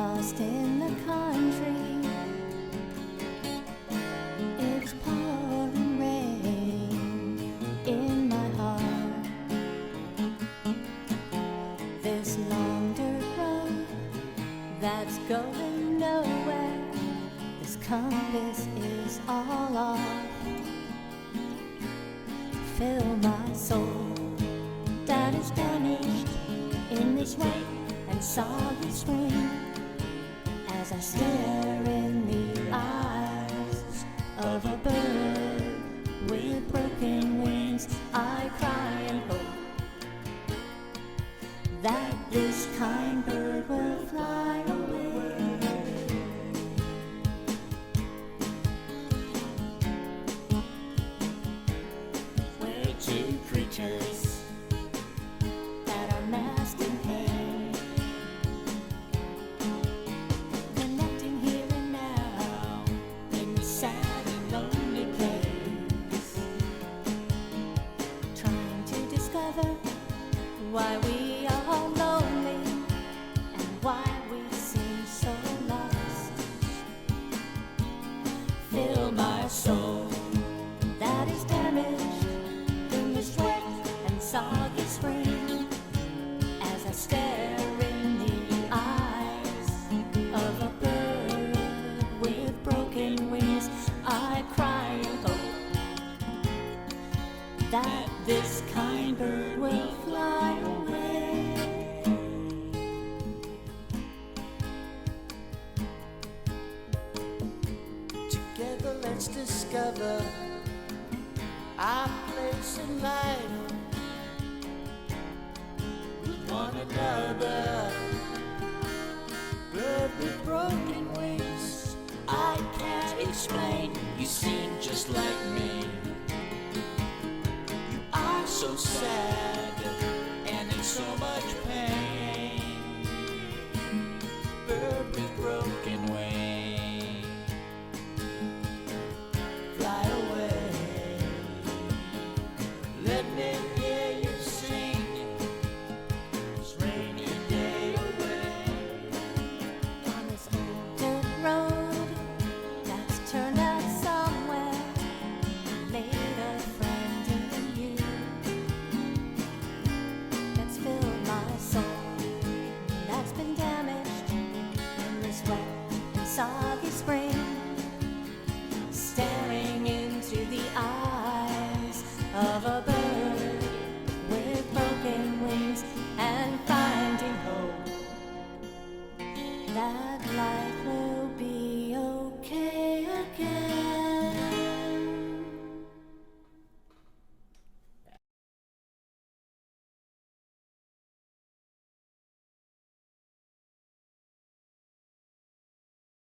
lost in the country. It's pouring rain in my heart. This long dirt road that's going nowhere, this compass is all off. Fill my soul that is damaged in this wet and soggy spring. As I stare in the eyes of a bird with broken wings, I cry and hope that this kind bird will fly away. We're two creatures that are masked in pain, connecting here and now in the sad and lonely place, trying to discover why we are lonely and why we seem so lost. Fill my soul that is damaged in this wet and soggy spring. As I stare in the eyes of a bird with broken wings, I cry and hope that this kind bird will fly away. Together let's discover our place in life with one another. Bird with broken wings, I can't explain. You seem just like me. You are so sad, and in so much